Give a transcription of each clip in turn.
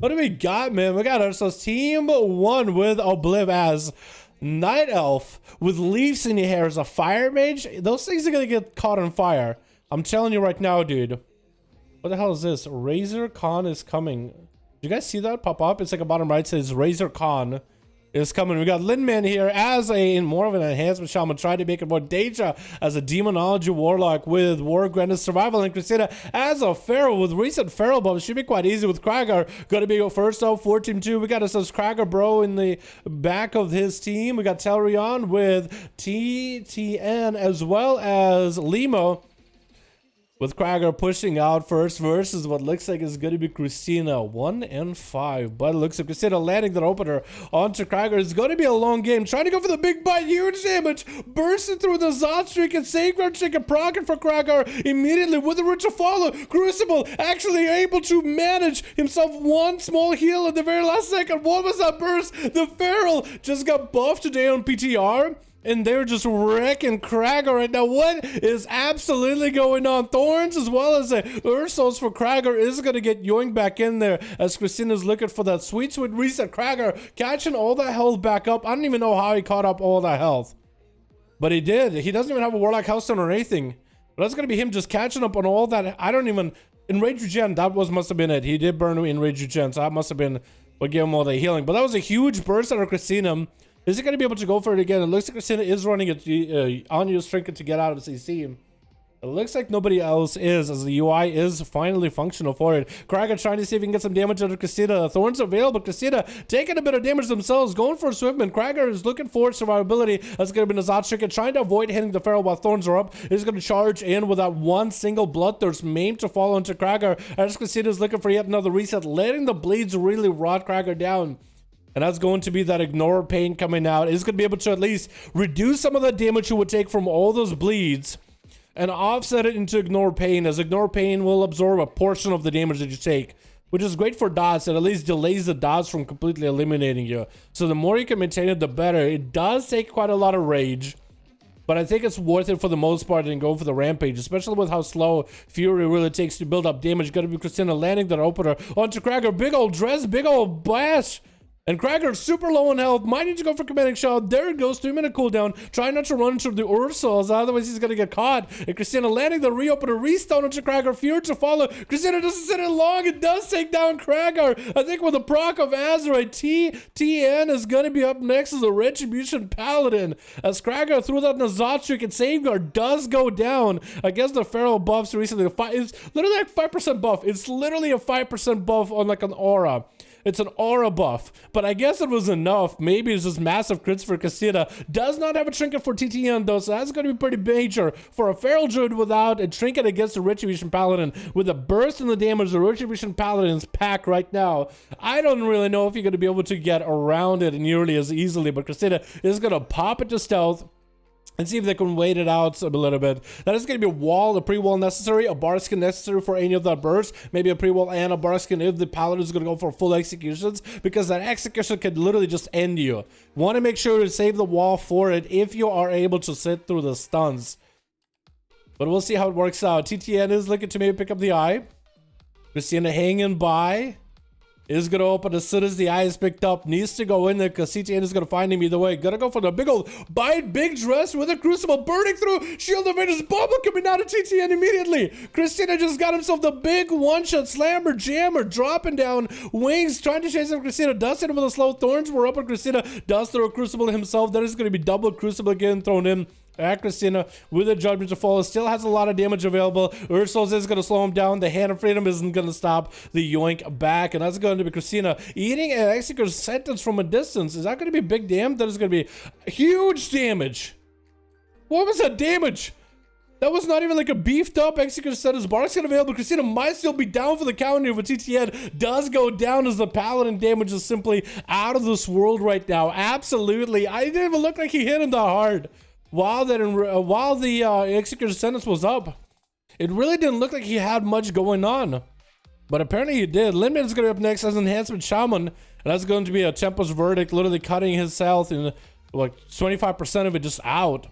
What do we got, man? We got ourselves team 1 with Obliv as Night Elf with leaves in your hair as a fire mage. Those things are gonna get caught on fire. I'm telling you right now, dude. What the hell is this? Razor Khan is coming. Did you guys see that pop up? It's like a bottom right says Razor Khan is coming. We got Linman here as more of an enhancement shaman, trying to make it more Deja as a demonology warlock with war granted survival, and Crusader as a feral with recent feral buffs. Should be quite easy with Kragar. Gonna be first out for team 2. We got ourselves Kragar bro in the back of his team. We got Telrion with TTN as well as Limo. With Kragar pushing out first versus what looks like is going to be Christina 1 and 5. But it looks like Christina landing that opener onto Kragar. It's going to be a long game. Trying to go for the big bite. Huge damage. Bursting through the Zod streak and Safeguard streak and proccing for Kragar immediately with the ritual follow. Crucible actually able to manage himself one small heal at the very last second. What was that burst? The Feral just got buffed today on PTR. And they're just wrecking Kragar right now. What is absolutely going on? Thorns as well as Ursos for Kragar is going to get yoinked back in there as Christina's looking for that sweet reset. Kragar catching all that health back up. I don't even know how he caught up all that health. But he did. He doesn't even have a Warlock Healthstone or anything. But that's going to be him just catching up on all that. I don't even... Enrage Regen, that must have been it. He did burn Enrage Regen, so that must have been what gave him all the healing. But that was a huge burst out of Christina. Is he going to be able to go for it again? It looks like Christina is running a unused trinket to get out of CC. It looks like nobody else is, as the UI is finally functional for it. Kragar trying to see if he can get some damage out of Christina. Thorns available. Christina taking a bit of damage themselves, going for a Swiftman. Kragar is looking for survivability. That's going to be Nazat trinket, trying to avoid hitting the Feral while Thorns are up. He's going to charge in with that one single Bloodthirst maim to fall into Kragar. As Christina is looking for yet another reset, letting the bleeds really rot Kragar down. And that's going to be that Ignore Pain coming out. It's going to be able to at least reduce some of the damage you would take from all those bleeds and offset it into Ignore Pain, as Ignore Pain will absorb a portion of the damage that you take, which is great for dots. It at least delays the dots from completely eliminating you. So the more you can maintain it, the better. It does take quite a lot of rage, but I think it's worth it for the most part and go for the Rampage, especially with how slow Fury really takes to build up damage. Gonna be Christina landing that opener onto Kragar. Big old dress, big old bash. And Kragar's super low on health. Might need to go for Commanding Shot. There it goes. 3-minute cooldown. Try not to run into the Ursos, otherwise he's going to get caught. And Christina landing the reopener. Restone onto Kragar. Fear to follow. Christina doesn't sit it long. It does take down Kragar. I think with the proc of Azerite, TN is going to be up next as a Retribution Paladin. As Kragar through that Nazat streak and Safeguard does go down. I guess the Feral buffs recently. It's literally like 5% buff. It's literally a 5% buff on like an aura. It's an aura buff, but I guess it was enough. Maybe it's just massive crits for Casita. Does not have a trinket for TTN though, so that's going to be pretty major for a Feral Druid without a trinket against the Retribution Paladin. With a burst in the damage the Retribution Paladin's pack right now, I don't really know if you're going to be able to get around it nearly as easily, but Casita is going to pop it to stealth and see if they can wait it out a little bit. That is going to be a pre-wall necessary, a bar skin necessary for any of that burst. Maybe a pre-wall and a bar skin if the Paladin is going to go for full executions, because that execution could literally just end you. Want to make sure to save the wall for it if you are able to sit through the stuns. But we'll see how it works out. TTN is looking to maybe pick up the eye. Christina hanging by. Is going to open as soon as the eye is picked up. Needs to go in there because CTN is going to find him either way. Gonna go for the big old bite, big dress with a Crucible burning through. Shield of Vengeance bubble coming out of TTN immediately. Christina just got himself the big one-shot slammer, jammer, dropping down wings, trying to chase him. Christina does hit him with a slow. Thorns were up on Christina. Does throw a Crucible himself. There is going to be double Crucible again thrown in. Christina with a Judgment to follow, still has a lot of damage available. Ursos is going to slow him down. The Hand of Freedom isn't going to stop the yoink back, and that's going to be Christina eating an Executor's Sentence from a distance. Is that going to be big damage? That is going to be huge damage. What was that damage? That was not even like a beefed up Executor's Sentence. Bark's going to be available. Christina might still be down for the counter, but TTN does go down as the Paladin damage is simply out of this world right now. Absolutely. I didn't even look like he hit him that hard. While the Executor's Sentence was up, it really didn't look like he had much going on. But apparently he did. Limit is going to be up next as Enhancement Shaman. And that's going to be a Tempest Verdict, literally cutting his health and like 25% of it just out.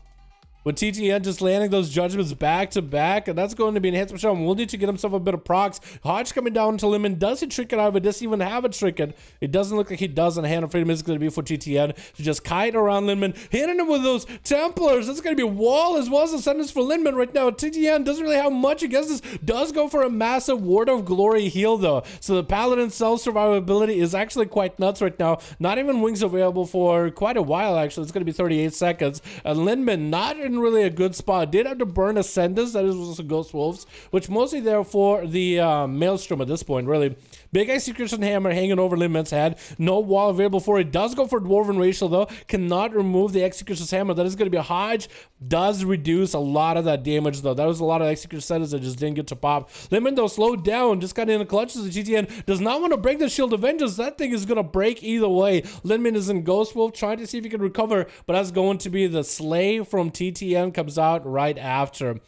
with TTN just landing those judgments back to back, and that's going to be an enhancement shot. We'll need to get himself a bit of procs. Hodge coming down to Limon. Does he trick it out of it? Does he even have a trinket? It doesn't look like he does, and Hand of Freedom is going to be for TTN to just kite around Linman, hitting him with those Templars. That's going to be a wall as well as a sentence for Linman right now. TTN doesn't really have much against this. Does go for a massive Ward of Glory heal though, so the Paladin self-survivability is actually quite nuts right now. Not even wings available for quite a while actually. It's going to be 38 seconds, and Linman not in really a good spot. Did have to burn Ascendants, that is also Ghost Wolves, which mostly there for the Maelstrom at this point, really. Big Execution Hammer hanging over Linman's head. No wall available for it. Does go for Dwarven Racial though. Cannot remove the Execution's Hammer. That is going to be a Hodge. Does reduce a lot of that damage though. That was a lot of Execution Settings that just didn't get to pop. Linman though slowed down. Just got in the clutches of GTN. Does not want to break the Shield of Vengeance. That thing is going to break either way. Linman is in Ghost Wolf trying to see if he can recover, but that's going to be the Slay from TTN comes out right after.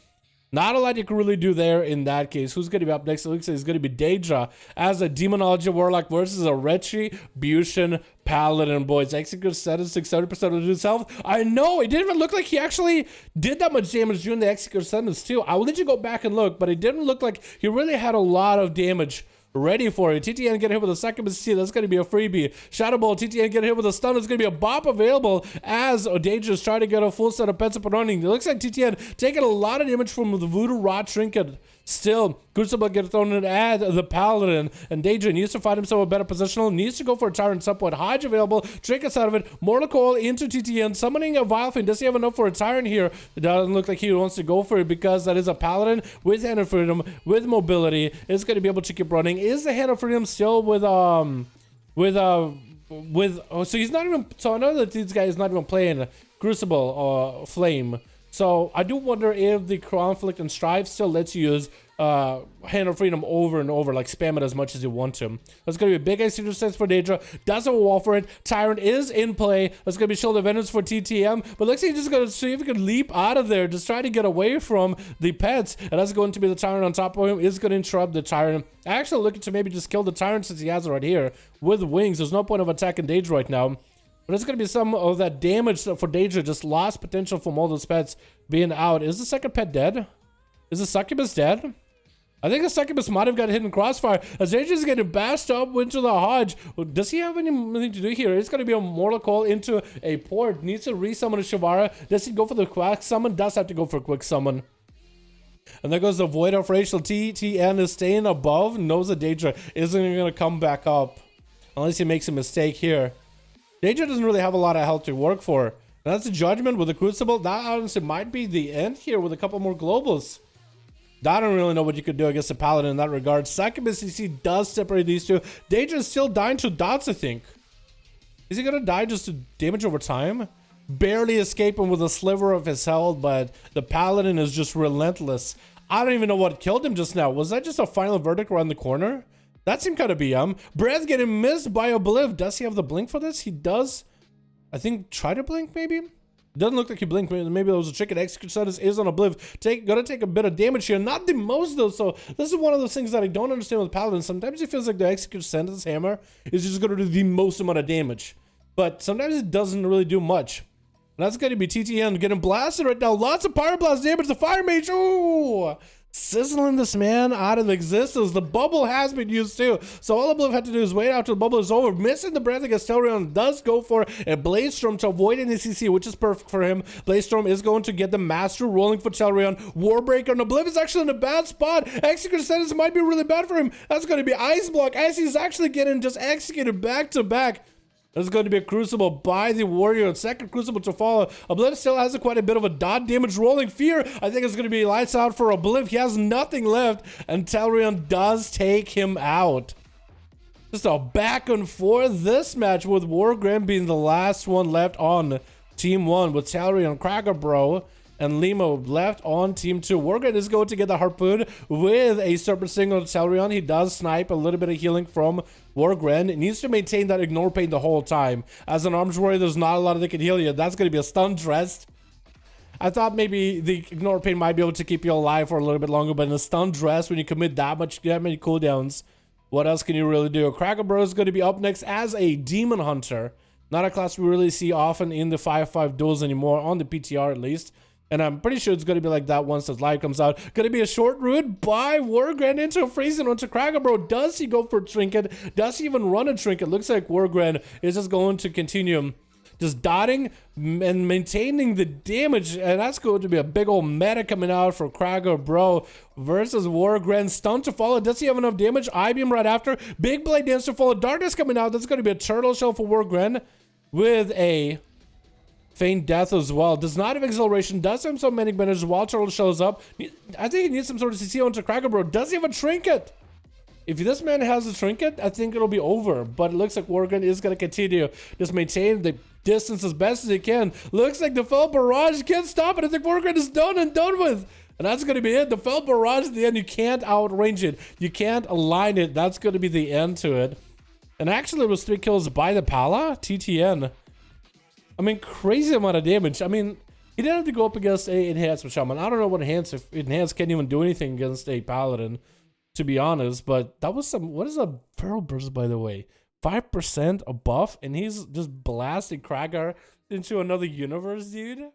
Not a lot you can really do there in that case. Who's going to be up next? It looks like it's going to be Daedra as a Demonology Warlock versus a Retribution Paladin, boys. Execute 70% of his health. I know, it didn't even look like he actually did that much damage during the Execute sentence too. I will let you go back and look, but it didn't look like he really had a lot of damage ready for it. TTN get hit with a second C. That's going to be a freebie. Shadow Ball. TTN get hit with a stun. It's going to be a bop available as Daedra is trying to get a full set of pets up and running. It looks like TTN taking a lot of damage from the Voodoo Rod Trinket. Still, Crucible gets thrown in at the Paladin, and Daedra needs to find himself a better positional, needs to go for a Tyrant somewhat. Hodge available, Trinkets out of it, Mortal Coil into TTN, summoning a Vile Fiend. Does he have enough for a Tyrant here? It doesn't look like he wants to go for it because that is a Paladin with Hand of Freedom, with mobility. It's going to be able to keep running. Is the Hand of Freedom still so he's not even, so I know that this guy is not even playing Crucible or Flame. So I do wonder if the Conflict and Strive still lets you use Hand of Freedom over and over, like spam it as much as you want to. That's going to be a big extra sense for Daedra. Does have a wall for it. Tyrant is in play. That's going to be Shield of Vengeance for TTM. But looks like he's just going to see if he can leap out of there, just try to get away from the pets. And that's going to be the Tyrant on top of him. Is going to interrupt the Tyrant. Actually looking to maybe just kill the Tyrant since he has it right here with wings. There's no point of attacking Daedra right now. But it's going to be some of that damage for Daedra, just lost potential from all those pets being out. Is the second pet dead? Is the Succubus dead? I think the Succubus might have got hit in Crossfire. As Daedra is getting bashed up into the Hodge. Does he have anything to do here? It's going to be a Mortal Coil into a port. Needs to resummon a Shavara. Does he go for the quick summon? Does have to go for a quick summon. And there goes the Void of Racial. TTN is staying above. Knows that Daedra isn't going to come back up. Unless he makes a mistake here. Daedra doesn't really have a lot of health to work for. And that's a Judgment with the Crucible. That honestly might be the end here with a couple more globals. I don't really know what you could do against the Paladin in that regard. Succubus CC does separate these two. Daedra is still dying to dots, I think. Is he going to die just to damage over time? Barely escaping with a sliver of his health, but the Paladin is just relentless. I don't even know what killed him just now. Was that just a final verdict around the corner? That seemed kind of BM. Breath getting missed by Obliv. Does he have the blink for this? He does. I think try to blink maybe? Doesn't look like he blinked. Maybe there was a trick. Execute status is on Obliv. Gonna take a bit of damage here. Not the most though. So this is one of those things that I don't understand with Paladin. Sometimes it feels like the Execute sentence hammer is just gonna do the most amount of damage. But sometimes it doesn't really do much. And that's gonna be TTN getting blasted right now. Lots of Pyro Blast damage. The Fire Mage. Ooh! Sizzling this man out of existence. The bubble has been used too. So all Obliv had to do is wait after the bubble is over. Missing the breath against Telrion. Does go for a Blaze Storm to avoid any CC, which is perfect for him. Blaze Storm is going to get the Master rolling for Telrion. Warbreaker and Obliv is actually in a bad spot. Execute sentence might be really bad for him. That's going to be Ice Block as he's actually getting just executed back to back. There's going to be a Crucible by the Warrior. Second Crucible to follow. Obliv still has quite a bit of a dot damage rolling. Fear, I think it's going to be lights out for Obliv. He has nothing left, and Telrion does take him out. Just a back and forth this match with Wargrim being the last one left on Team 1 with Telrion, Cracker Bro, and Limo left on Team 2. Wargrim is going to get the Harpoon with a Serpent Signal to Telrion. He does snipe a little bit of healing from Wargren. It needs to maintain that Ignore Pain the whole time. As an Arms Warrior, there's not a lot that can heal you. That's going to be a Stun Dressed. I thought maybe the Ignore Pain might be able to keep you alive for a little bit longer, but in a Stun Dress, when you commit that many cooldowns, what else can you really do? Cracker Bro is going to be up next as a Demon Hunter. Not a class we really see often in the 5v5 duels anymore, on the PTR at least. And I'm pretty sure it's going to be like that once the live comes out. Going to be a short route by Wargren into a freezing onto Kraga, bro. Does he go for a trinket? Does he even run a trinket? Looks like Wargren is just going to continue just dotting and maintaining the damage. And that's going to be a big old meta coming out for Kraga, bro. Versus Wargren. Stun to follow. Does he have enough damage? I-beam right after. Big Blade Dance to follow. Darkness coming out. That's going to be a turtle shell for Wargren with a Feign Death as well. Does not have acceleration. Does have some manic benders while turtle shows up. I think he needs some sort of CC onto Kraga, bro. Does he have a trinket? If this man has a trinket, I think it'll be over. But it looks like Wargren is going to continue. Just maintain the distance as best as he can. Looks like the Fell Barrage can't stop it. I think Wargren is done and done with. And that's going to be it. The Fell Barrage at the end, you can't outrange it. You can't align it. That's going to be the end to it. And actually it was 3 kills by the Pala. TTN. I mean, crazy amount of damage. I mean, he didn't have to go up against a Enhancement Shaman. I don't know what Enhance can't even do anything against a Paladin, to be honest. But that was some... What is a Feral Burst, by the way? 5% a buff, and he's just blasting Kraga into another universe, dude.